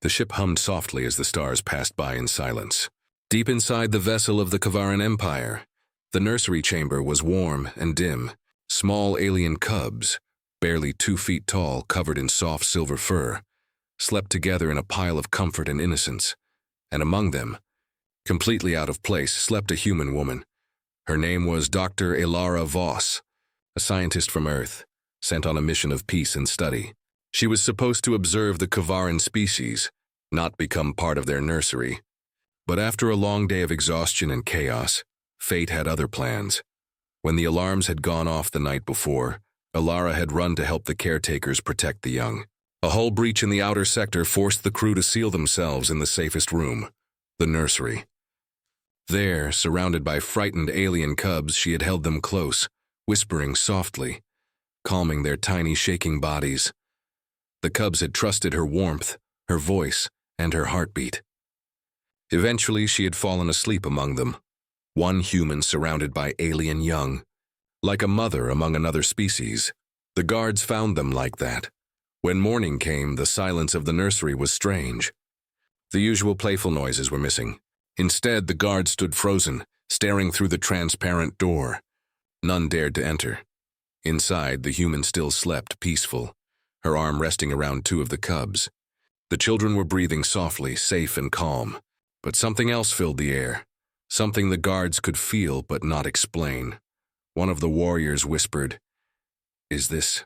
The ship hummed softly as the stars passed by in silence. Deep inside the vessel of the Kavaran Empire, the nursery chamber was warm and dim. Small alien cubs, barely 2 feet tall, covered in soft silver fur, slept together in a pile of comfort and innocence. And among them, completely out of place, slept a human woman. Her name was Dr. Elara Voss, a scientist from Earth, sent on a mission of peace and study. She was supposed to observe the Kavaran species, not become part of their nursery. But after a long day of exhaustion and chaos, fate had other plans. When the alarms had gone off the night before, Elara had run to help the caretakers protect the young. A hull breach in the outer sector forced the crew to seal themselves in the safest room, the nursery. There, surrounded by frightened alien cubs, she had held them close, whispering softly, calming their tiny shaking bodies. The cubs had trusted her warmth, her voice, and her heartbeat. Eventually, she had fallen asleep among them, one human surrounded by alien young. Like a mother among another species, the guards found them like that. When morning came, the silence of the nursery was strange. The usual playful noises were missing. Instead, the guards stood frozen, staring through the transparent door. None dared to enter. Inside, the human still slept, peaceful, her arm resting around 2 of the cubs. The children were breathing softly, safe and calm. But something else filled the air, something the guards could feel but not explain. One of the warriors whispered, "Is this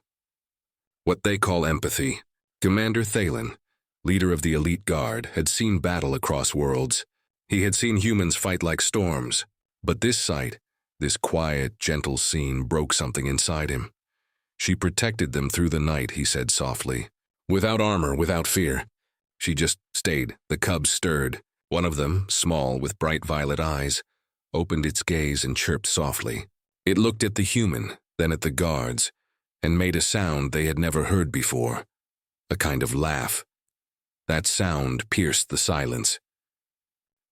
what they call empathy?" Commander Thalen, leader of the elite guard, had seen battle across worlds. He had seen humans fight like storms, but this sight, this quiet, gentle scene, broke something inside him. "She protected them through the night," he said softly. "Without armor, without fear. She just stayed." The cubs stirred. One of them, small, with bright violet eyes, opened its gaze and chirped softly. It looked at the human, then at the guards, and made a sound they had never heard before, a kind of laugh. That sound pierced the silence.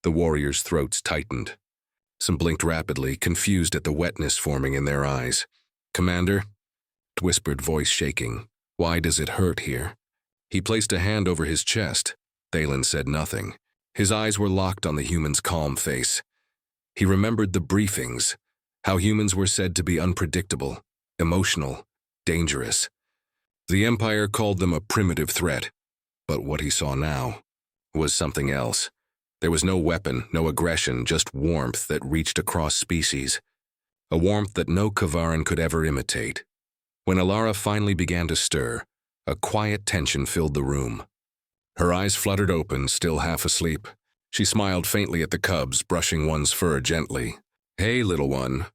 The warriors' throats tightened. Some blinked rapidly, confused at the wetness forming in their eyes. "Commander," whispered voice shaking, "why does it hurt here?" He placed a hand over his chest. Thalen said nothing. His eyes were locked on the human's calm face. He remembered the briefings, how humans were said to be unpredictable, emotional, dangerous. The Empire called them a primitive threat, but what he saw now was something else. There was no weapon, no aggression, just warmth that reached across species, a warmth that no Kavaran could ever imitate. When Elara finally began to stir, a quiet tension filled the room. Her eyes fluttered open, still half asleep. She smiled faintly at the cubs, brushing one's fur gently. "Hey, little one.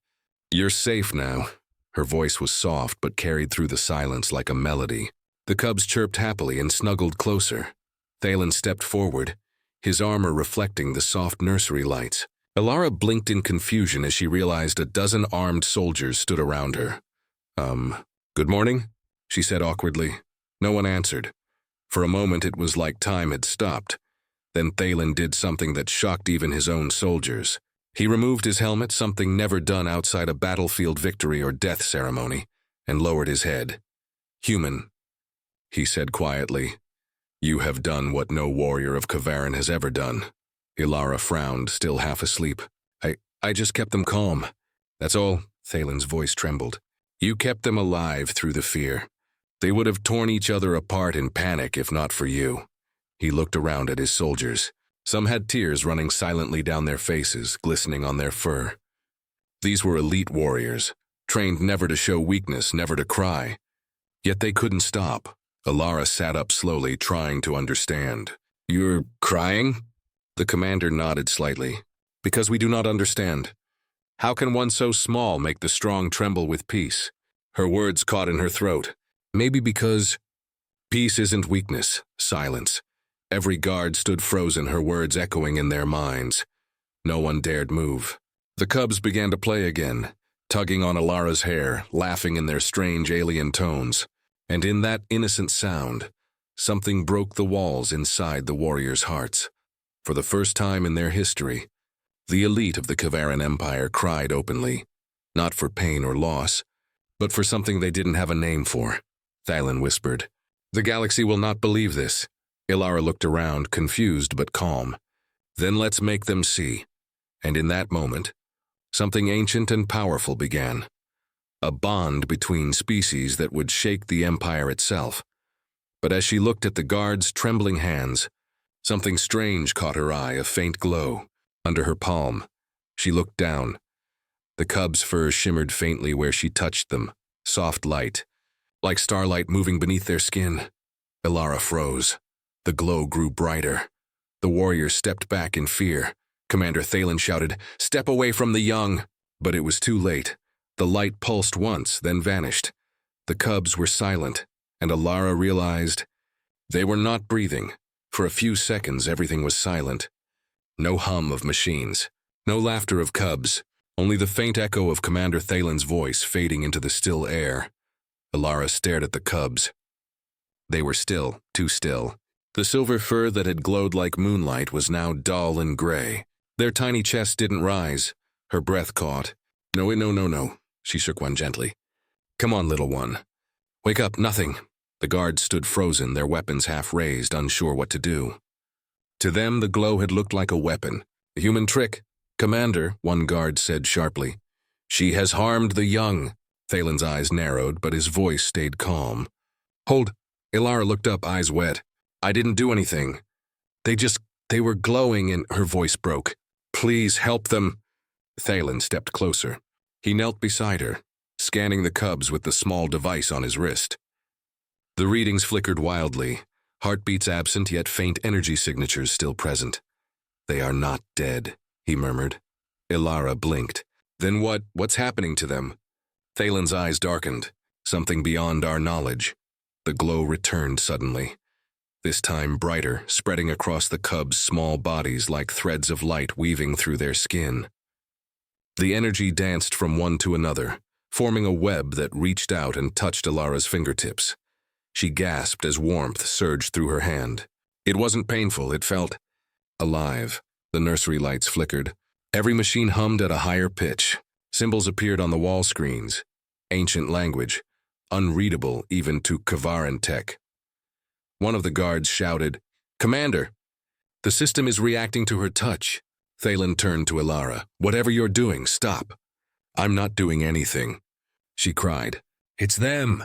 You're safe now." Her voice was soft but carried through the silence like a melody. The cubs chirped happily and snuggled closer. Thalen stepped forward, his armor reflecting the soft nursery lights. Elara blinked in confusion as she realized a dozen armed soldiers stood around her. Good morning?" she said awkwardly. No one answered. For a moment it was like time had stopped. Then Thalen did something that shocked even his own soldiers. He removed his helmet, something never done outside a battlefield victory or death ceremony, and lowered his head. "Human," he said quietly, "you have done what no warrior of Kavaran has ever done." Elara frowned, still half asleep. I just kept them calm. That's all." Thalen's voice trembled. "You kept them alive through the fear. They would have torn each other apart in panic if not for you." He looked around at his soldiers. Some had tears running silently down their faces, glistening on their fur. These were elite warriors, trained never to show weakness, never to cry. Yet they couldn't stop. Elara sat up slowly, trying to understand. "You're crying?" The commander nodded slightly. "Because we do not understand. How can one so small make the strong tremble with peace?" Her words caught in her throat. "Maybe because peace isn't weakness." Silence. Every guard stood frozen, her words echoing in their minds. No one dared move. The cubs began to play again, tugging on Elara's hair, laughing in their strange alien tones. And in that innocent sound, something broke the walls inside the warriors' hearts. For the first time in their history, the elite of the Kavaran Empire cried openly, not for pain or loss, but for something they didn't have a name for. Thalen whispered, "The galaxy will not believe this. Ilara looked around, confused but calm. Then let's make them see. And in that moment, something ancient and powerful began. A bond between species that would shake the Empire itself. But as she looked at the guard's trembling hands, something strange caught her eye, a faint glow. Under her palm, she looked down. The cub's fur shimmered faintly where she touched them, soft light, like starlight moving beneath their skin. Ilara froze. The glow grew brighter. The warriors stepped back in fear. Commander Thalen shouted, "Step away from the young!" But it was too late. The light pulsed once, then vanished. The cubs were silent, and Ilara realized they were not breathing. For a few seconds, everything was silent. No hum of machines, no laughter of cubs, only the faint echo of Commander Thalen's voice fading into the still air. Ilara stared at the cubs. They were still, too still. The silver fur that had glowed like moonlight was now dull and gray. Their tiny chests didn't rise. Her breath caught. No. She shook one gently. "Come on, little one. Wake up, nothing." The guards stood frozen, their weapons half raised, unsure what to do. To them, the glow had looked like a weapon. "A human trick. Commander," one guard said sharply. "She has harmed the young." Thalen's eyes narrowed, but his voice stayed calm. "Hold." Ilara looked up, eyes wet. "I didn't do anything. They were glowing," and her voice broke. "Please help them." Thalen stepped closer. He knelt beside her, scanning the cubs with the small device on his wrist. The readings flickered wildly, heartbeats absent yet faint energy signatures still present. "They are not dead," he murmured. Ilara blinked. "Then what's happening to them?" Thalen's eyes darkened. "Something beyond our knowledge." The glow returned suddenly. This time brighter, spreading across the cubs' small bodies like threads of light weaving through their skin. The energy danced from one to another, forming a web that reached out and touched Ilara's fingertips. She gasped as warmth surged through her hand. It wasn't painful, it felt alive. The nursery lights flickered. Every machine hummed at a higher pitch. Symbols appeared on the wall screens. Ancient language, unreadable even to Kavaran tech. One of the guards shouted, "Commander, the system is reacting to her touch." Thalen turned to Ilara. "Whatever you're doing, stop." "I'm not doing anything," she cried. "It's them."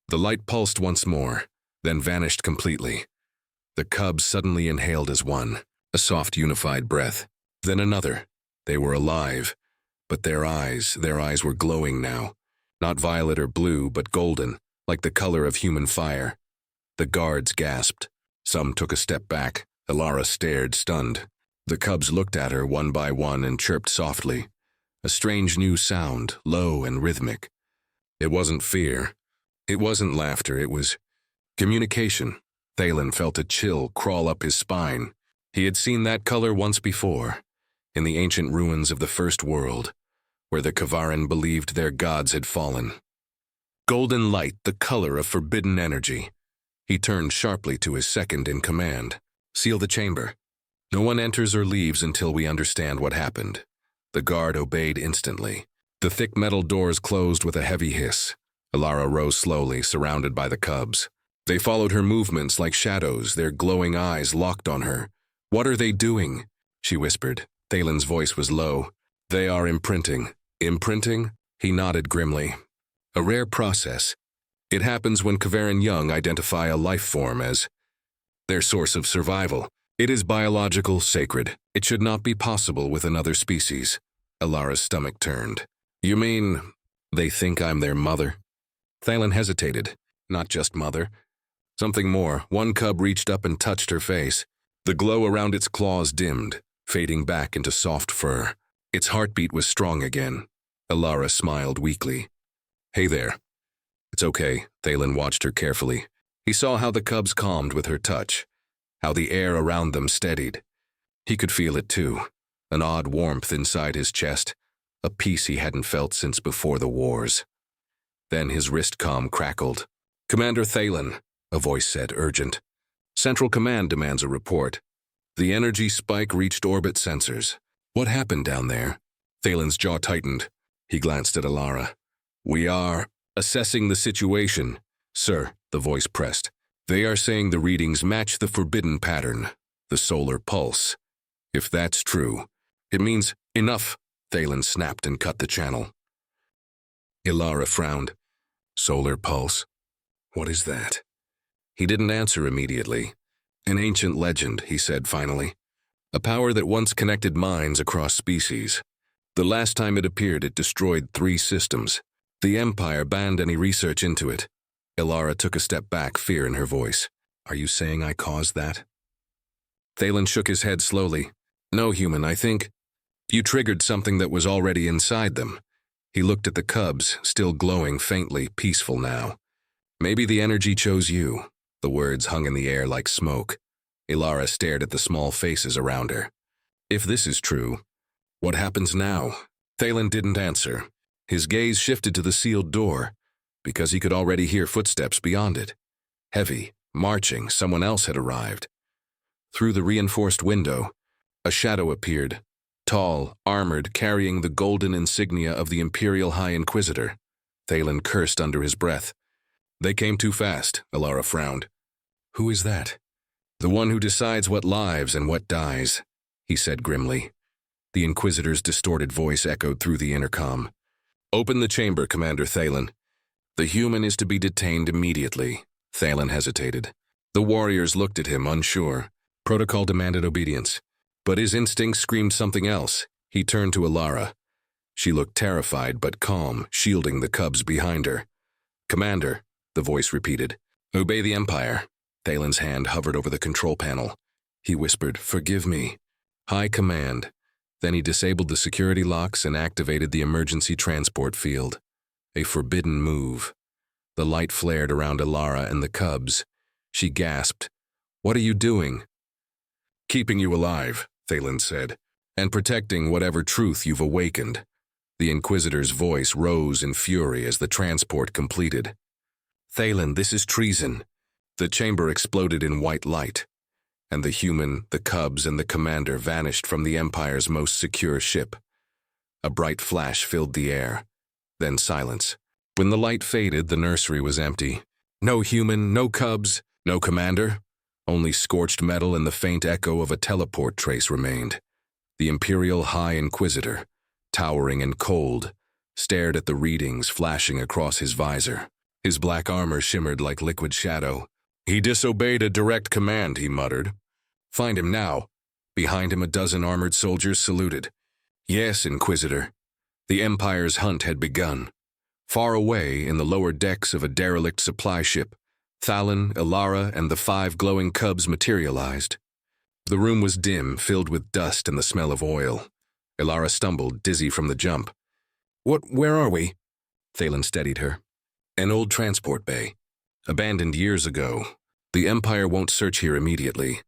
The light pulsed once more, then vanished completely. The cubs suddenly inhaled as one, a soft unified breath. Then another. They were alive, but their eyes were glowing now. Not violet or blue, but golden, like the color of human fire. The guards gasped. Some took a step back. Ilara stared, stunned. The cubs looked at her one by one and chirped softly. A strange new sound, low and rhythmic. It wasn't fear. It wasn't laughter. It was communication. Thalen felt a chill crawl up his spine. He had seen that color once before, in the ancient ruins of the First World, where the Kavaran believed their gods had fallen. Golden light, the color of forbidden energy. He turned sharply to his second in command. "Seal the chamber. No one enters or leaves until we understand what happened." The guard obeyed instantly. The thick metal doors closed with a heavy hiss. Ilara rose slowly, surrounded by the cubs. They followed her movements like shadows, their glowing eyes locked on her. "What are they doing?" she whispered. Thalen's voice was low. "They are imprinting." "Imprinting?" He nodded grimly. "A rare process. It happens when Kavaran young identify a life form as their source of survival. It is biological, sacred. It should not be possible with another species." Ilara's stomach turned. "You mean they think I'm their mother?" Thalen hesitated. "Not just mother. Something more." One cub reached up and touched her face. The glow around its claws dimmed, fading back into soft fur. Its heartbeat was strong again. Ilara smiled weakly. "Hey there." "It's okay." Thalen watched her carefully. He saw how the cubs calmed with her touch, how the air around them steadied. He could feel it too, an odd warmth inside his chest, a peace he hadn't felt since before the wars. Then his wrist comm crackled. "Commander Thalen," a voice said, urgent. "Central Command demands a report." The energy spike reached orbit sensors. "What happened down there?" Thalen's jaw tightened. He glanced at Ilara. "We are assessing the situation." "Sir," the voice pressed. They are saying the readings match the forbidden pattern, the solar pulse. If that's true, it means enough, Thalen snapped and cut the channel. Ilara frowned. Solar pulse? What is that? He didn't answer immediately. An ancient legend, he said finally. A power that once connected minds across species. The last time it appeared, it destroyed 3 systems. The Empire banned any research into it. Ilara took a step back, fear in her voice. Are you saying I caused that? Thalen shook his head slowly. No, human, I think you triggered something that was already inside them. He looked at the cubs, still glowing faintly, peaceful now. Maybe the energy chose you. The words hung in the air like smoke. Ilara stared at the small faces around her. If this is true, what happens now? Thalen didn't answer. His gaze shifted to the sealed door, because he could already hear footsteps beyond it. Heavy, marching, someone else had arrived. Through the reinforced window, a shadow appeared, tall, armored, carrying the golden insignia of the Imperial High Inquisitor. Thalen cursed under his breath. They came too fast, Ilara frowned. Who is that? The one who decides what lives and what dies, he said grimly. The Inquisitor's distorted voice echoed through the intercom. Open the chamber, Commander Thalen. The human is to be detained immediately. Thalen hesitated. The warriors looked at him, unsure. Protocol demanded obedience. But his instincts screamed something else. He turned to Ilara. She looked terrified but calm, shielding the cubs behind her. Commander, the voice repeated. Obey the Empire. Thalen's hand hovered over the control panel. He whispered, Forgive me. High command. Then he disabled the security locks and activated the emergency transport field. A forbidden move. The light flared around Ilara and the cubs. She gasped. What are you doing? Keeping you alive, Thalen said, and protecting whatever truth you've awakened. The Inquisitor's voice rose in fury as the transport completed. Thalen, this is treason. The chamber exploded in white light, and the human, the cubs, and the commander vanished from the Empire's most secure ship. A bright flash filled the air, then silence. When the light faded, the nursery was empty. No human, no cubs, no commander. Only scorched metal and the faint echo of a teleport trace remained. The Imperial High Inquisitor, towering and cold, stared at the readings flashing across his visor. His black armor shimmered like liquid shadow. He disobeyed a direct command, he muttered. Find him now. Behind him 12 armored soldiers saluted. Yes, Inquisitor. The Empire's hunt had begun. Far away, in the lower decks of a derelict supply ship, Thalen, Ilara, and the 5 glowing cubs materialized. The room was dim, filled with dust and the smell of oil. Ilara stumbled, dizzy from the jump. Where are we? Thalen steadied her. An old transport bay. Abandoned years ago. The Empire won't search here immediately.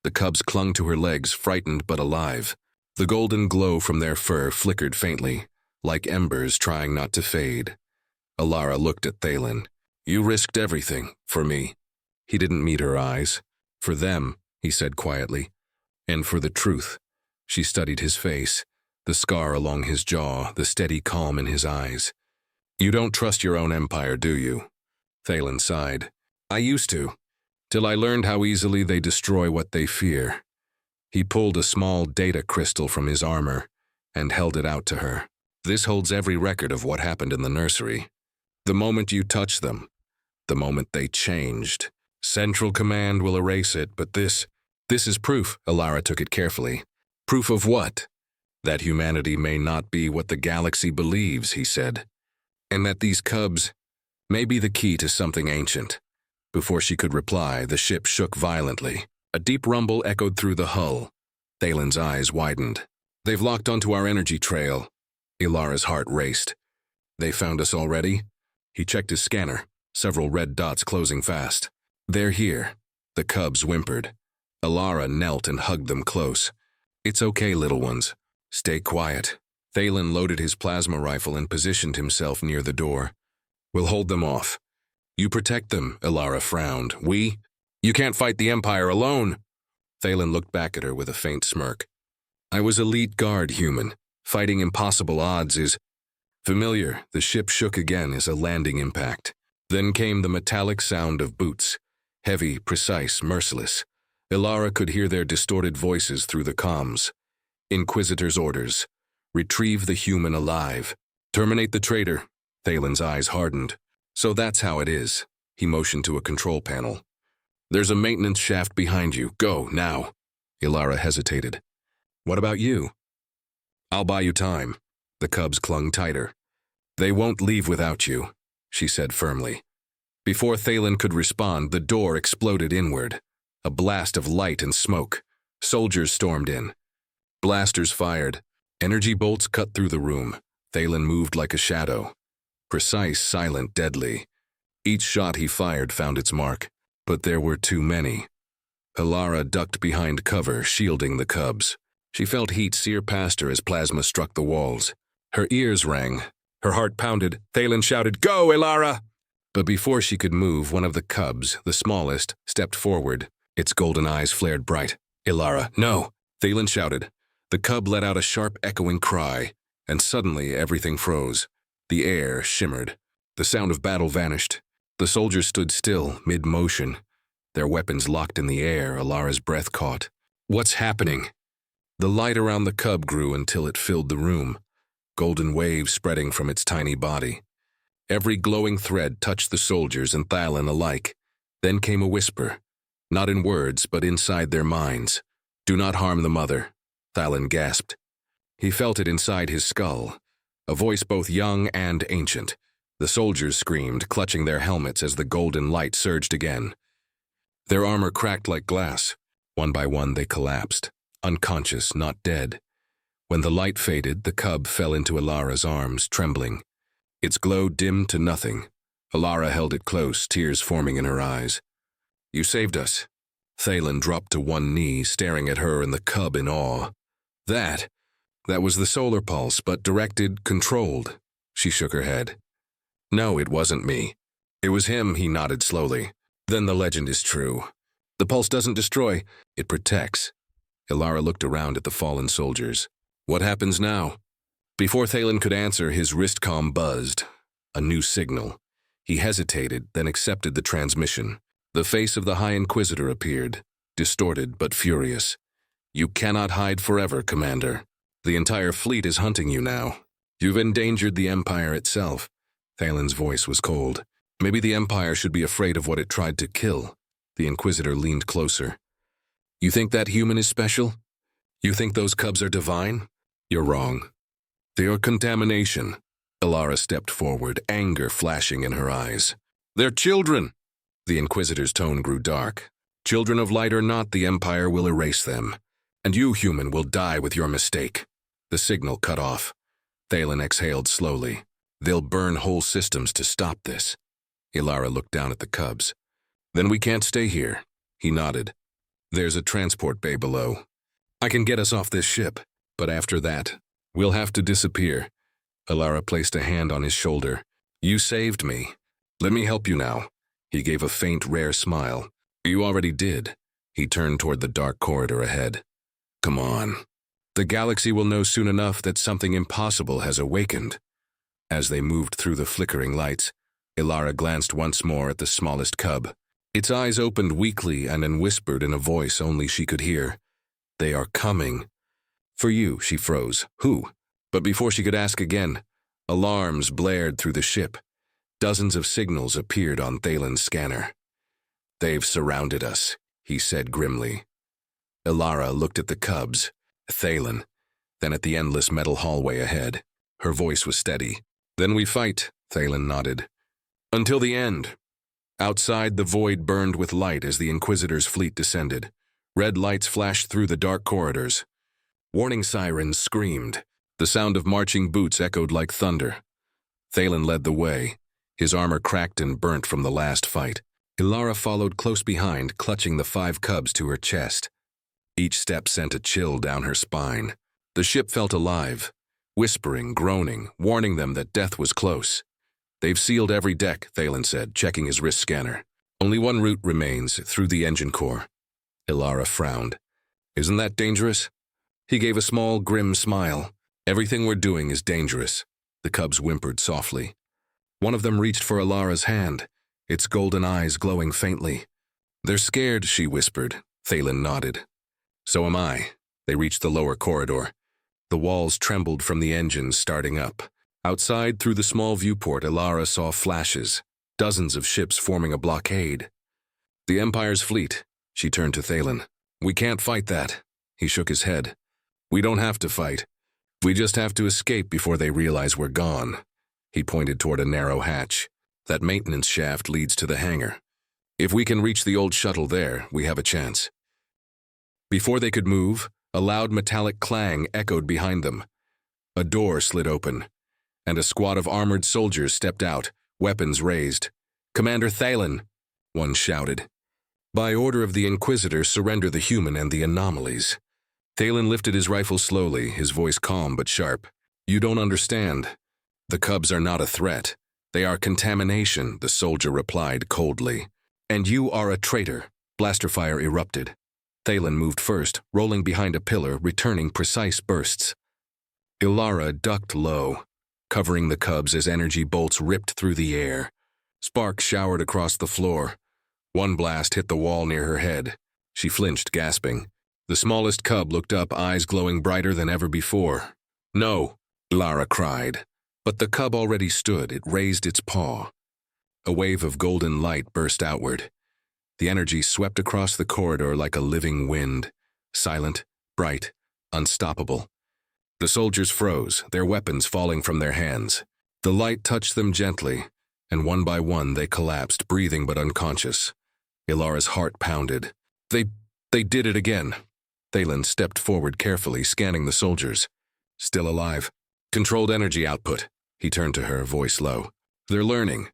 The cubs clung to her legs, frightened but alive. The golden glow from their fur flickered faintly, like embers trying not to fade. Ilara looked at Thalen. You risked everything, for me. He didn't meet her eyes. For them, he said quietly. And for the truth. She studied his face, the scar along his jaw, the steady calm in his eyes. You don't trust your own empire, do you? Thalen sighed. I used to, till I learned how easily they destroy what they fear. He pulled a small data crystal from his armor and held it out to her. This holds every record of what happened in the nursery. The moment you touch them, the moment they changed. Central Command will erase it, but this is proof. Ilara took it carefully. Proof of what? That humanity may not be what the galaxy believes, he said. And that these cubs may be the key to something ancient. Before she could reply, the ship shook violently. A deep rumble echoed through the hull. Thalen's eyes widened. They've locked onto our energy trail. Ilara's heart raced. They found us already? He checked his scanner, several red dots closing fast. They're here. The cubs whimpered. Ilara knelt and hugged them close. It's okay, little ones. Stay quiet. Thalen loaded his plasma rifle and positioned himself near the door. We'll hold them off. You protect them, Ilara frowned. We? You can't fight the Empire alone. Thalen looked back at her with a faint smirk. I was elite guard human. Fighting impossible odds is familiar. The ship shook again as a landing impact. Then came the metallic sound of boots. Heavy, precise, merciless. Ilara could hear their distorted voices through the comms. Inquisitor's orders. Retrieve the human alive. Terminate the traitor. Thalen's eyes hardened. So that's how it is. He motioned to a control panel. There's a maintenance shaft behind you. Go, now. Ilara hesitated. What about you? I'll buy you time. The cubs clung tighter. They won't leave without you, she said firmly. Before Thalen could respond, the door exploded inward. A blast of light and smoke. Soldiers stormed in. Blasters fired. Energy bolts cut through the room. Thalen moved like a shadow. Precise, silent, deadly. Each shot he fired found its mark, but there were too many. Ilara ducked behind cover, shielding the cubs. She felt heat sear past her as plasma struck the walls. Her ears rang. Her heart pounded. Thalen shouted, "Go, Ilara!" But before she could move, one of the cubs, the smallest, stepped forward. Its golden eyes flared bright. "Ilara, no!" Thalen shouted. The cub let out a sharp, echoing cry, and suddenly everything froze. The air shimmered. The sound of battle vanished. The soldiers stood still, mid-motion. Their weapons locked in the air. Ilara's breath caught. What's happening? The light around the cub grew until it filled the room, golden waves spreading from its tiny body. Every glowing thread touched the soldiers and Thalen alike. Then came a whisper, not in words, but inside their minds. "Do not harm the mother." Thalen gasped. He felt it inside his skull, a voice both young and ancient. The soldiers screamed, clutching their helmets as the golden light surged again. Their armor cracked like glass. One by one they collapsed, unconscious, not dead. When the light faded, the cub fell into Ilara's arms, trembling. Its glow dimmed to nothing. Ilara held it close, tears forming in her eyes. "You saved us." Thalen dropped to one knee, staring at her and the cub in awe. That was the solar pulse, but directed, controlled. She shook her head. "No, it wasn't me. It was him," he nodded slowly. "Then the legend is true. The pulse doesn't destroy, it protects." Ilara looked around at the fallen soldiers. "What happens now?" Before Thalen could answer, his wristcom buzzed. A new signal. He hesitated, then accepted the transmission. The face of the High Inquisitor appeared, distorted but furious. "You cannot hide forever, Commander. The entire fleet is hunting you now. You've endangered the Empire itself." Thalen's voice was cold. "Maybe the Empire should be afraid of what it tried to kill." The Inquisitor leaned closer. "You think that human is special? You think those cubs are divine? You're wrong. They are contamination." Ilara stepped forward, anger flashing in her eyes. "They're children!" The Inquisitor's tone grew dark. "Children of light or not, the Empire will erase them. And you, human, will die with your mistake." The signal cut off. Thalen exhaled slowly. "They'll burn whole systems to stop this." Ilara looked down at the cubs. "Then we can't stay here." He nodded. "There's a transport bay below. I can get us off this ship, but after that, we'll have to disappear." Ilara placed a hand on his shoulder. "You saved me. Let me help you now." He gave a faint, rare smile. "You already did." He turned toward the dark corridor ahead. "Come on. The galaxy will know soon enough that something impossible has awakened." As they moved through the flickering lights, Ilara glanced once more at the smallest cub. Its eyes opened weakly and then whispered in a voice only she could hear, "They are coming." "For you," she froze. "Who?" But before she could ask again, alarms blared through the ship. Dozens of signals appeared on Thalen's scanner. "They've surrounded us," he said grimly. Ilara looked at the cubs, Thalen, then at the endless metal hallway ahead. Her voice was steady. "Then we fight," Thalen nodded. "Until the end." Outside, the void burned with light as the Inquisitor's fleet descended. Red lights flashed through the dark corridors. Warning sirens screamed. The sound of marching boots echoed like thunder. Thalen led the way. His armor cracked and burnt from the last fight. Ilara followed close behind, clutching the 5 cubs to her chest. Each step sent a chill down her spine. The ship felt alive, whispering, groaning, warning them that death was close. "They've sealed every deck," Thalen said, checking his wrist scanner. "Only one route remains, through the engine core." Ilara frowned. "Isn't that dangerous?" He gave a small, grim smile. "Everything we're doing is dangerous." The cubs whimpered softly. One of them reached for Ilara's hand, its golden eyes glowing faintly. They're scared, she whispered. Thalen nodded. So am I. They reached the lower corridor. The walls trembled from the engines starting up. Outside, through the small viewport, Ilara saw flashes, dozens of ships forming a blockade. The Empire's fleet. She turned to Thalen. We can't fight that. He shook his head. We don't have to fight. We just have to escape before they realize we're gone. He pointed toward a narrow hatch. That maintenance shaft leads to the hangar. If we can reach the old shuttle there, we have a chance. Before they could move, a loud metallic clang echoed behind them. A door slid open, and a squad of armored soldiers stepped out, weapons raised. Commander Thalen, one shouted. By order of the Inquisitor, surrender the human and the anomalies. Thalen lifted his rifle slowly, his voice calm but sharp. You don't understand. The cubs are not a threat. They are contamination, the soldier replied coldly. And you are a traitor. Blaster fire erupted. Thalen moved first, rolling behind a pillar, returning precise bursts. Ilara ducked low, covering the cubs as energy bolts ripped through the air. Sparks showered across the floor. One blast hit the wall near her head. She flinched, gasping. The smallest cub looked up, eyes glowing brighter than ever before. No, Ilara cried. But the cub already stood. It raised its paw. A wave of golden light burst outward. The energy swept across the corridor like a living wind, silent, bright, unstoppable. The soldiers froze, their weapons falling from their hands. The light touched them gently, and one by one they collapsed, breathing but unconscious. Ilara's heart pounded. They did it again. Thalen stepped forward carefully, scanning the soldiers. Still alive. Controlled energy output. He turned to her, voice low. They're learning.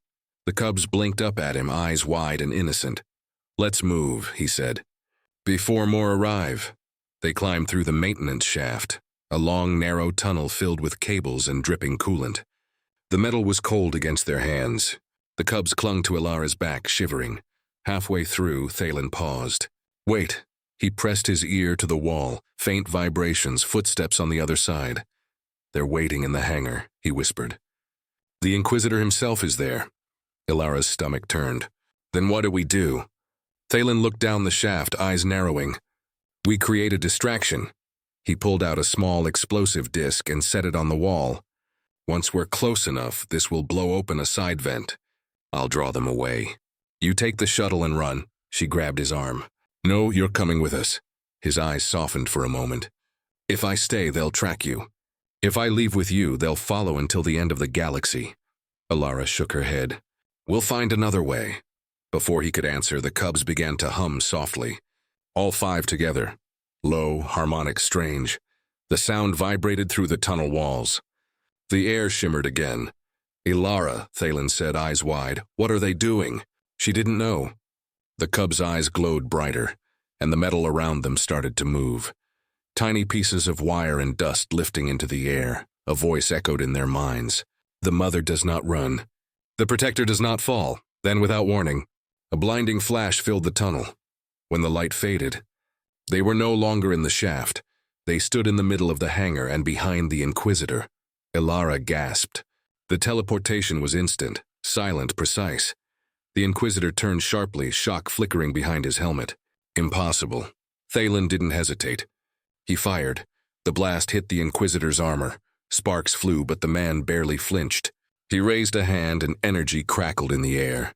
The cubs blinked up at him, eyes wide and innocent. Let's move, he said. Before more arrive. They climbed through the maintenance shaft, a long, narrow tunnel filled with cables and dripping coolant. The metal was cold against their hands. The cubs clung to Ilara's back, shivering. Halfway through, Thalen paused. Wait. He pressed his ear to the wall, faint vibrations, footsteps on the other side. They're waiting in the hangar, he whispered. The Inquisitor himself is there. Ilara's stomach turned. Then what do we do? Thalen looked down the shaft, eyes narrowing. We create a distraction. He pulled out a small explosive disc and set it on the wall. Once we're close enough, this will blow open a side vent. I'll draw them away. You take the shuttle and run. She grabbed his arm. No, you're coming with us. His eyes softened for a moment. If I stay, they'll track you. If I leave with you, they'll follow until the end of the galaxy. Ilara shook her head. We'll find another way. Before he could answer, the cubs began to hum softly. All five together. Low, harmonic, strange. The sound vibrated through the tunnel walls. The air shimmered again. Ilara, Thalen said, eyes wide. What are they doing? She didn't know. The cubs' eyes glowed brighter, and the metal around them started to move. Tiny pieces of wire and dust lifting into the air. A voice echoed in their minds. The mother does not run. The protector does not fall. Then, without warning, a blinding flash filled the tunnel. When the light faded, they were no longer in the shaft. They stood in the middle of the hangar and behind the Inquisitor. Ilara gasped. The teleportation was instant, silent, precise. The Inquisitor turned sharply, shock flickering behind his helmet. Impossible. Thalen didn't hesitate. He fired. The blast hit the Inquisitor's armor. Sparks flew, but the man barely flinched. He raised a hand and energy crackled in the air.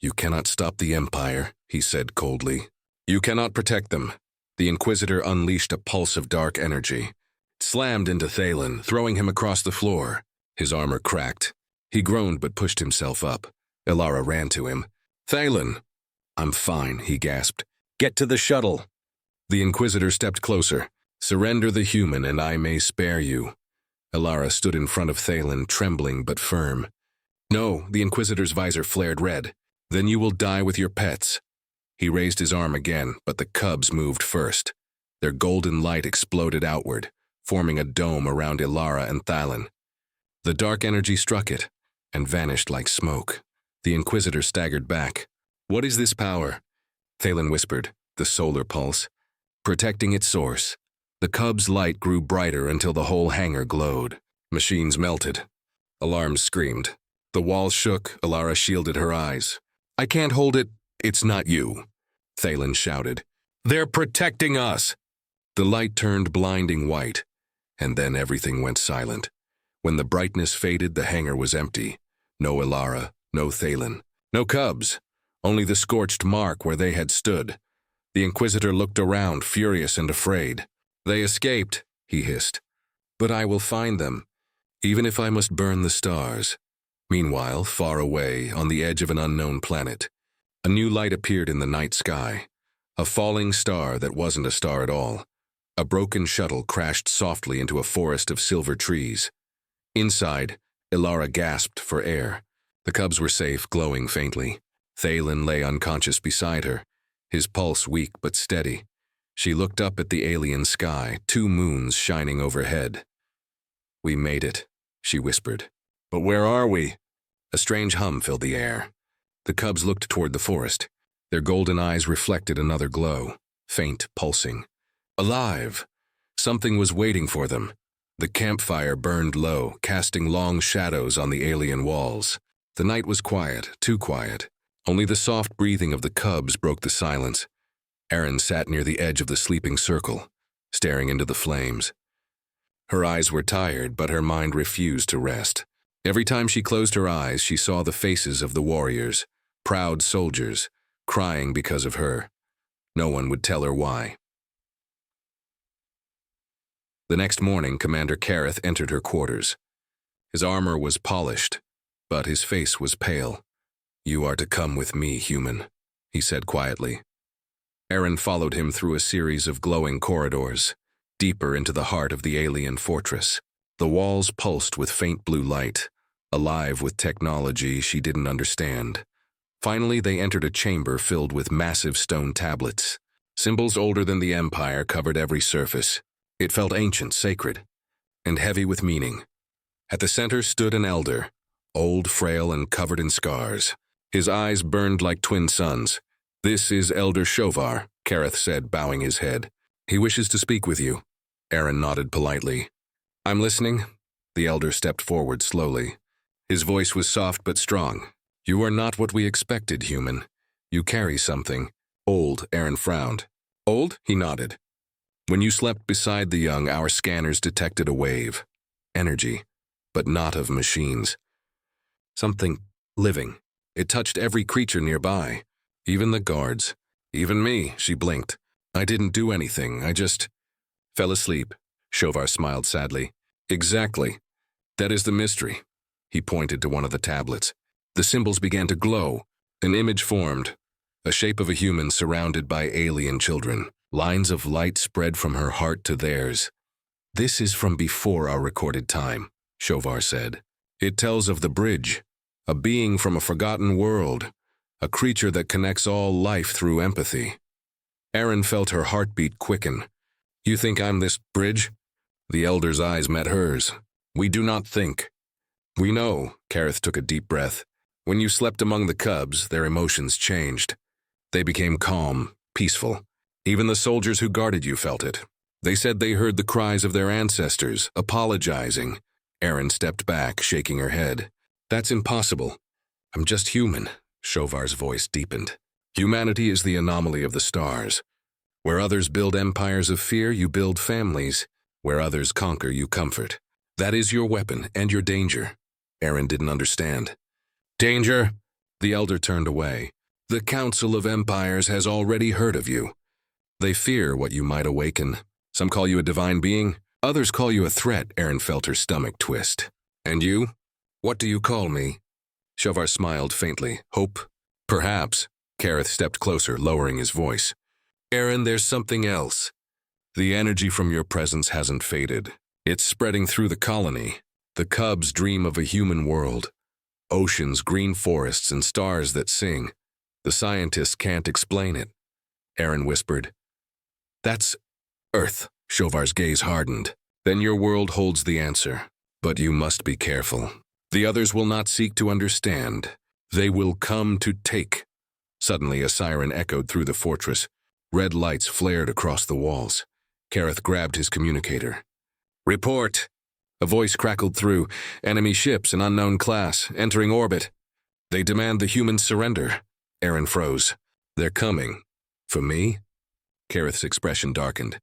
You cannot stop the Empire, he said coldly. You cannot protect them. The Inquisitor unleashed a pulse of dark energy. It slammed into Thalen, throwing him across the floor. His armor cracked. He groaned but pushed himself up. Ilara ran to him. Thalen! I'm fine, he gasped. Get to the shuttle. The Inquisitor stepped closer. Surrender the human and I may spare you. Ilara stood in front of Thalen, trembling but firm. No, the Inquisitor's visor flared red. Then you will die with your pets. He raised his arm again, but the cubs moved first. Their golden light exploded outward, forming a dome around Ilara and Thalen. The dark energy struck it and vanished like smoke. The Inquisitor staggered back. What is this power? Thalen whispered, the solar pulse. Protecting its source. The cub's light grew brighter until the whole hangar glowed. Machines melted. Alarms screamed. The walls shook. Ilara shielded her eyes. I can't hold it. It's not you. Thalen shouted. "They're protecting us!" The light turned blinding white, and then everything went silent. When the brightness faded, the hangar was empty. No Ilara, no Thalen, no cubs, only the scorched mark where they had stood. The Inquisitor looked around, furious and afraid. "They escaped," he hissed. "But I will find them, even if I must burn the stars." Meanwhile, far away, on the edge of an unknown planet, a new light appeared in the night sky. A falling star that wasn't a star at all. A broken shuttle crashed softly into a forest of silver trees. Inside, Ilara gasped for air. The cubs were safe, glowing faintly. Thalen lay unconscious beside her, his pulse weak but steady. She looked up at the alien sky, 2 moons shining overhead. "We made it," she whispered. "But where are we?" A strange hum filled the air. The cubs looked toward the forest. Their golden eyes reflected another glow, faint, pulsing. Alive! Something was waiting for them. The campfire burned low, casting long shadows on the alien walls. The night was quiet, too quiet. Only the soft breathing of the cubs broke the silence. Erin sat near the edge of the sleeping circle, staring into the flames. Her eyes were tired, but her mind refused to rest. Every time she closed her eyes, she saw the faces of the warriors, proud soldiers, crying because of her. No one would tell her why. The next morning, Commander Kareth entered her quarters. His armor was polished, but his face was pale. "You are to come with me, human," he said quietly. Erin followed him through a series of glowing corridors, deeper into the heart of the alien fortress. The walls pulsed with faint blue light, alive with technology she didn't understand. Finally, they entered a chamber filled with massive stone tablets. Symbols older than the Empire covered every surface. It felt ancient, sacred, and heavy with meaning. At the center stood an elder, old, frail, and covered in scars. His eyes burned like twin suns. "This is Elder Shovar," Kareth said, bowing his head. "He wishes to speak with you." Erin nodded politely. "I'm listening." The elder stepped forward slowly. His voice was soft but strong. "You are not what we expected, human. You carry something." "Old," Erin frowned. "Old?" He nodded. "When you slept beside the young, our scanners detected a wave. Energy, but not of machines. Something living. It touched every creature nearby. Even the guards. Even me," she blinked. "I didn't do anything, I just fell asleep." Shovar smiled sadly. "Exactly. That is the mystery." He pointed to one of the tablets. The symbols began to glow. An image formed, a shape of a human surrounded by alien children. Lines of light spread from her heart to theirs. "This is from before our recorded time," Shovar said. "It tells of the bridge, a being from a forgotten world, a creature that connects all life through empathy." Erin felt her heartbeat quicken. "You think I'm this bridge?" The elder's eyes met hers. "We do not think. We know." Kareth took a deep breath. "When you slept among the cubs, their emotions changed. They became calm, peaceful. Even the soldiers who guarded you felt it. They said they heard the cries of their ancestors, apologizing." Erin stepped back, shaking her head. "That's impossible. I'm just human." Shovar's voice deepened. "Humanity is the anomaly of the stars. Where others build empires of fear, you build families. Where others conquer, you comfort. That is your weapon and your danger." Erin didn't understand. "Danger?" The elder turned away. "The Council of Empires has already heard of you. They fear what you might awaken. Some call you a divine being. Others call you a threat." Erin felt her stomach twist. "And you? What do you call me?" Shovar smiled faintly. "Hope?" "Perhaps." Kareth stepped closer, lowering his voice. "Erin, there's something else. The energy from your presence hasn't faded. It's spreading through the colony. The cubs dream of a human world. Oceans, green forests, and stars that sing. The scientists can't explain it." Erin whispered. "That's Earth." Shovar's gaze hardened. "Then your world holds the answer. But you must be careful. The others will not seek to understand. They will come to take." Suddenly, a siren echoed through the fortress. Red lights flared across the walls. Kareth grabbed his communicator. "Report!" A voice crackled through. "Enemy ships, an unknown class, entering orbit. They demand the humans surrender." Erin froze. "They're coming." For me? Kareth's expression darkened.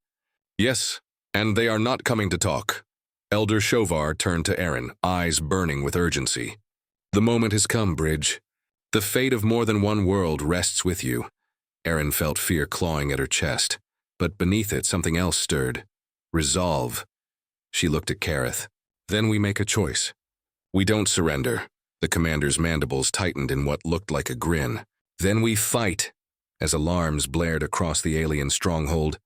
Yes, and they are not coming to talk. Elder Shovar turned to Aaron, eyes burning with urgency. The moment has come, Bridge. The fate of more than one world rests with you. Aaron felt fear clawing at her chest, but beneath it something else stirred. Resolve. She looked at Kareth. Then we make a choice. We don't surrender. The commander's mandibles tightened in what looked like a grin. Then we fight. As alarms blared across the alien stronghold,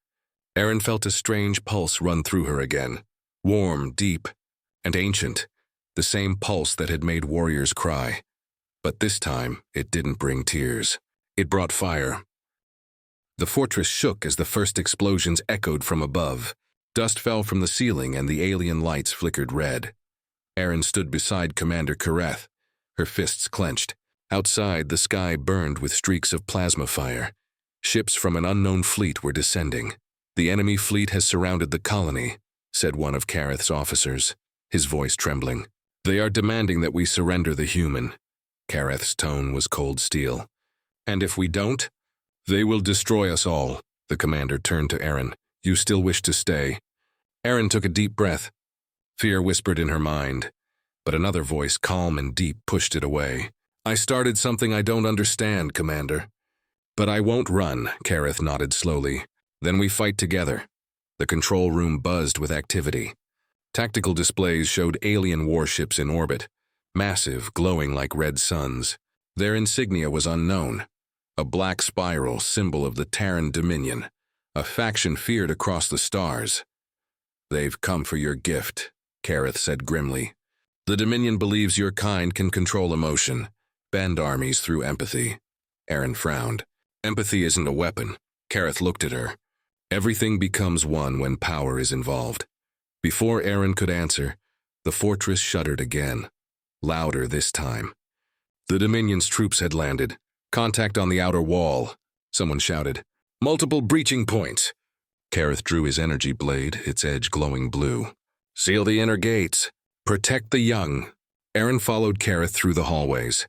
Aaron felt a strange pulse run through her again. Warm, deep, and ancient. The same pulse that had made warriors cry. But this time, it didn't bring tears. It brought fire. The fortress shook as the first explosions echoed from above. Dust fell from the ceiling and the alien lights flickered red. Aaron stood beside Commander Kareth, her fists clenched. Outside, the sky burned with streaks of plasma fire. Ships from an unknown fleet were descending. The enemy fleet has surrounded the colony, said one of Kareth's officers, his voice trembling. They are demanding that we surrender the human. Kareth's tone was cold steel. And if we don't, they will destroy us all. The commander turned to Aaron. You still wish to stay? Aaron took a deep breath. Fear whispered in her mind, but another voice, calm and deep, pushed it away. I started something I don't understand, Commander. But I won't run, Kareth nodded slowly. Then we fight together. The control room buzzed with activity. Tactical displays showed alien warships in orbit, massive, glowing like red suns. Their insignia was unknown. A black spiral, symbol of the Terran Dominion, a faction feared across the stars. They've come for your gift, Kareth said grimly. The Dominion believes your kind can control emotion, bend armies through empathy. Aaron frowned. Empathy isn't a weapon. Kareth looked at her. Everything becomes one when power is involved. Before Aaron could answer, the fortress shuddered again, louder this time. The Dominion's troops had landed. Contact on the outer wall, someone shouted. Multiple breaching points. Kareth drew his energy blade, its edge glowing blue. Seal the inner gates. Protect the young. Aaron followed Kareth through the hallways.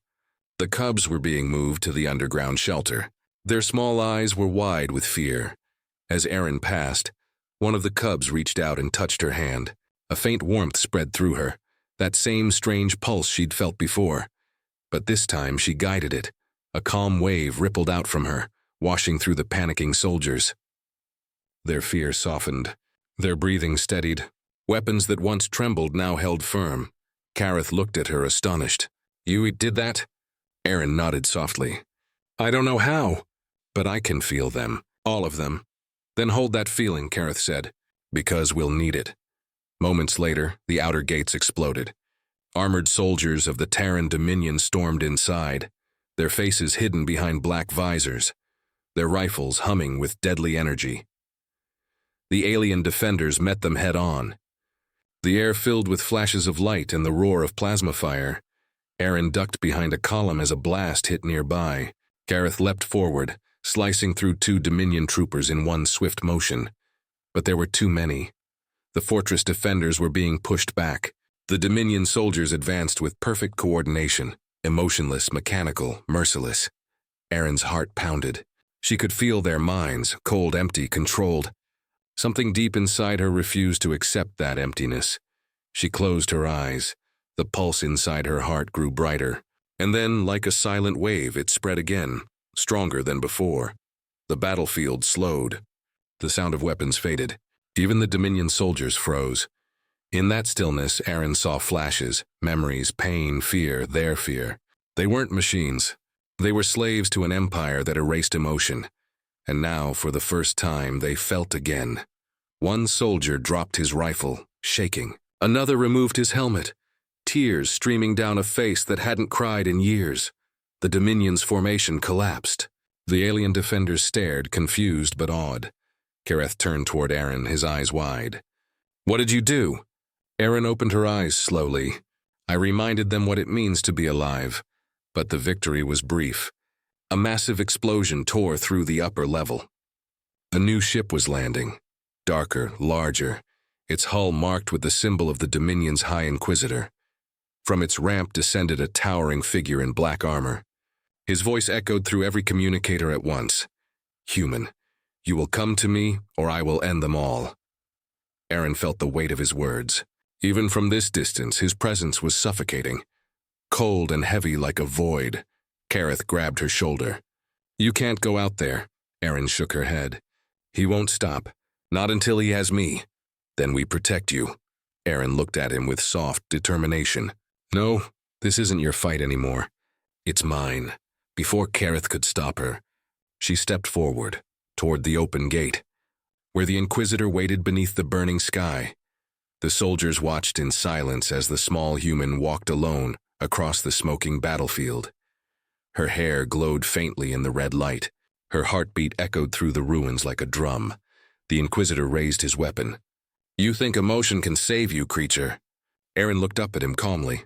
The cubs were being moved to the underground shelter. Their small eyes were wide with fear. As Aaron passed, one of the cubs reached out and touched her hand. A faint warmth spread through her, that same strange pulse she'd felt before. But this time she guided it. A calm wave rippled out from her, washing through the panicking soldiers. Their fear softened. Their breathing steadied. Weapons that once trembled now held firm. Kareth looked at her, astonished. You did that? Aaron nodded softly. I don't know how, but I can feel them, all of them. Then hold that feeling, Kareth said, because we'll need it. Moments later, the outer gates exploded. Armored soldiers of the Terran Dominion stormed inside, their faces hidden behind black visors, their rifles humming with deadly energy. The alien defenders met them head-on. The air filled with flashes of light and the roar of plasma fire. Aaron ducked behind a column as a blast hit nearby. Kareth leapt forward, slicing through 2 Dominion troopers in one swift motion. But there were too many. The fortress defenders were being pushed back. The Dominion soldiers advanced with perfect coordination, emotionless, mechanical, merciless. Aaron's heart pounded. She could feel their minds, cold, empty, controlled. Something deep inside her refused to accept that emptiness. She closed her eyes. The pulse inside her heart grew brighter. And then, like a silent wave, it spread again, stronger than before. The battlefield slowed. The sound of weapons faded. Even the Dominion soldiers froze. In that stillness, Aaron saw flashes, memories, pain, fear, their fear. They weren't machines. They were slaves to an empire that erased emotion. And now, for the first time, they felt again. One soldier dropped his rifle, shaking. Another removed his helmet, tears streaming down a face that hadn't cried in years. The Dominion's formation collapsed. The alien defenders stared, confused but awed. Kareth turned toward Aaron, his eyes wide. What did you do? Aaron opened her eyes slowly. I reminded them what it means to be alive. But the victory was brief. A massive explosion tore through the upper level. A new ship was landing. Darker, larger, its hull marked with the symbol of the Dominion's High Inquisitor. From its ramp descended a towering figure in black armor. His voice echoed through every communicator at once. Human, you will come to me, or I will end them all. Aaron felt the weight of his words. Even from this distance, his presence was suffocating. Cold and heavy like a void, Kareth grabbed her shoulder. You can't go out there. Aaron shook her head. He won't stop. Not until he has me. Then we protect you. Aaron looked at him with soft determination. No, this isn't your fight anymore. It's mine. Before Kareth could stop her, she stepped forward, toward the open gate, where the Inquisitor waited beneath the burning sky. The soldiers watched in silence as the small human walked alone across the smoking battlefield. Her hair glowed faintly in the red light. Her heartbeat echoed through the ruins like a drum. The Inquisitor raised his weapon. You think emotion can save you, creature? Aaron looked up at him calmly.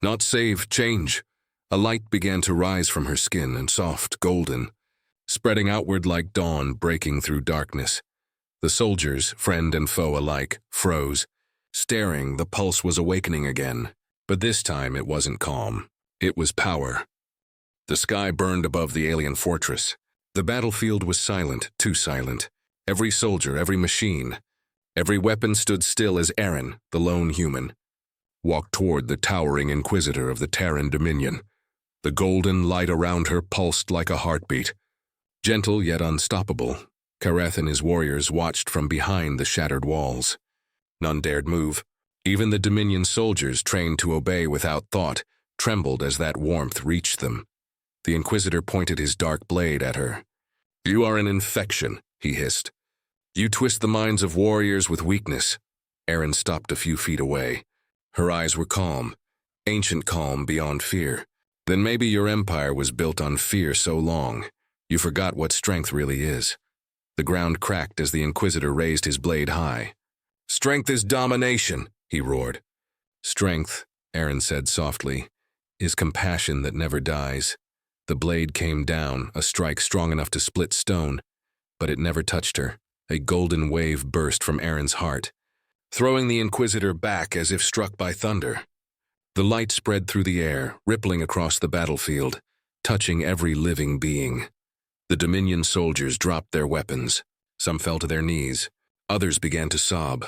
Not save, change. A light began to rise from her skin, and soft, golden, spreading outward like dawn breaking through darkness. The soldiers, friend and foe alike, froze. Staring, the pulse was awakening again. But this time it wasn't calm. It was power. The sky burned above the alien fortress. The battlefield was silent, too silent. Every soldier, every machine, every weapon stood still as Aaron, the lone human, walked toward the towering Inquisitor of the Terran Dominion. The golden light around her pulsed like a heartbeat. Gentle yet unstoppable, Kareth and his warriors watched from behind the shattered walls. None dared move. Even the Dominion soldiers, trained to obey without thought, trembled as that warmth reached them. The Inquisitor pointed his dark blade at her. You are an infection, he hissed. You twist the minds of warriors with weakness. Aaron stopped a few feet away. Her eyes were calm, ancient calm beyond fear. Then maybe your empire was built on fear so long, you forgot what strength really is. The ground cracked as the Inquisitor raised his blade high. Strength is domination, he roared. Strength, Aaron said softly, is compassion that never dies. The blade came down, a strike strong enough to split stone, but it never touched her. A golden wave burst from Aaron's heart, throwing the Inquisitor back as if struck by thunder. The light spread through the air, rippling across the battlefield, touching every living being. The Dominion soldiers dropped their weapons. Some fell to their knees. Others began to sob,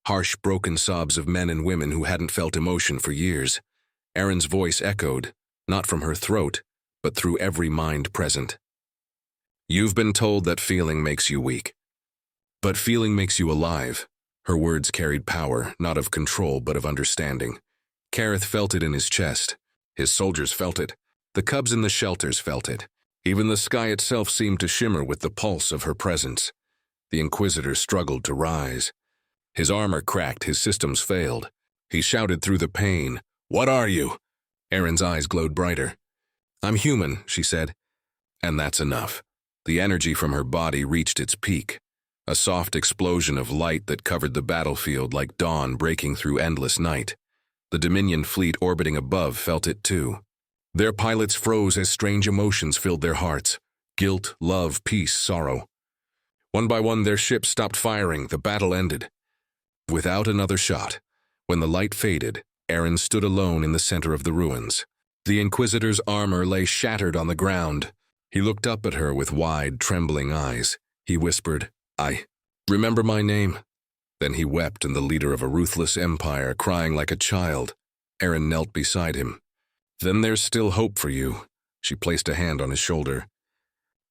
harsh, broken sobs of men and women who hadn't felt emotion for years. Aaron's voice echoed, not from her throat, but through every mind present. You've been told that feeling makes you weak. But feeling makes you alive. Her words carried power, not of control, but of understanding. Kareth felt it in his chest. His soldiers felt it. The cubs in the shelters felt it. Even the sky itself seemed to shimmer with the pulse of her presence. The Inquisitor struggled to rise. His armor cracked, his systems failed. He shouted through the pain, "What are you?" Aaron's eyes glowed brighter. I'm human, she said. And that's enough. The energy from her body reached its peak. A soft explosion of light that covered the battlefield like dawn breaking through endless night. The Dominion fleet orbiting above felt it too. Their pilots froze as strange emotions filled their hearts. Guilt, love, peace, sorrow. One by one their ships stopped firing, the battle ended. Without another shot, when the light faded, Aaron stood alone in the center of the ruins. The Inquisitor's armor lay shattered on the ground. He looked up at her with wide, trembling eyes. He whispered, I remember my name. Then he wept in the leader of a ruthless empire, crying like a child. Aaron knelt beside him. Then there's still hope for you. She placed a hand on his shoulder.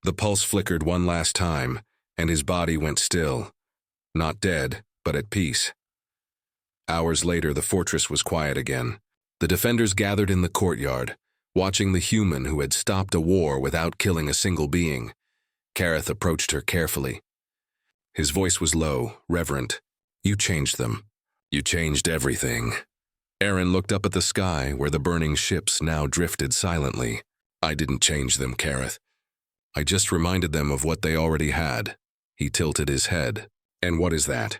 The pulse flickered one last time, and his body went still. Not dead, but at peace. Hours later, the fortress was quiet again. The defenders gathered in the courtyard, watching the human who had stopped a war without killing a single being. Kareth approached her carefully. His voice was low, reverent. You changed them. You changed everything. Aaron looked up at the sky where the burning ships now drifted silently. I didn't change them, Kareth. I just reminded them of what they already had. He tilted his head. And what is that?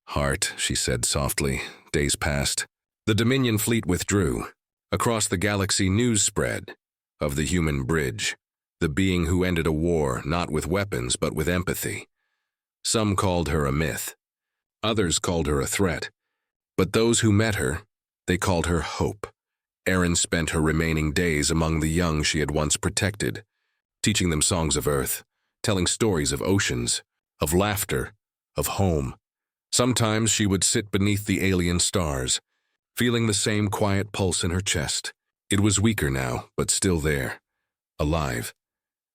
Heart, she said softly. Days passed. The Dominion fleet withdrew. Across the galaxy, news spread of the human bridge, the being who ended a war not with weapons but with empathy. Some called her a myth. Others called her a threat. But those who met her, they called her hope. Aaron spent her remaining days among the young she had once protected, teaching them songs of earth, telling stories of oceans, of laughter, of home. Sometimes she would sit beneath the alien stars, feeling the same quiet pulse in her chest. It was weaker now, but still there, alive.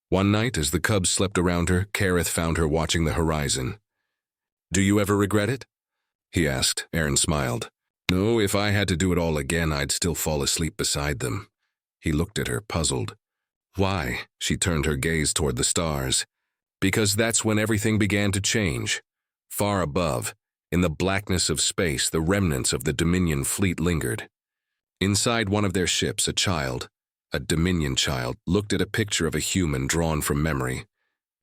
One night, as the cubs slept around her, Kareth found her watching the horizon. "Do you ever regret it?" he asked. Aaron smiled. "No, if I had to do it all again, I'd still fall asleep beside them." He looked at her, puzzled. "Why?" She turned her gaze toward the stars. "Because that's when everything began to change. Far above, in the blackness of space, the remnants of the Dominion fleet lingered. Inside one of their ships, a child, a Dominion child, looked at a picture of a human drawn from memory,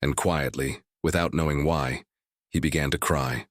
and quietly, without knowing why, he began to cry.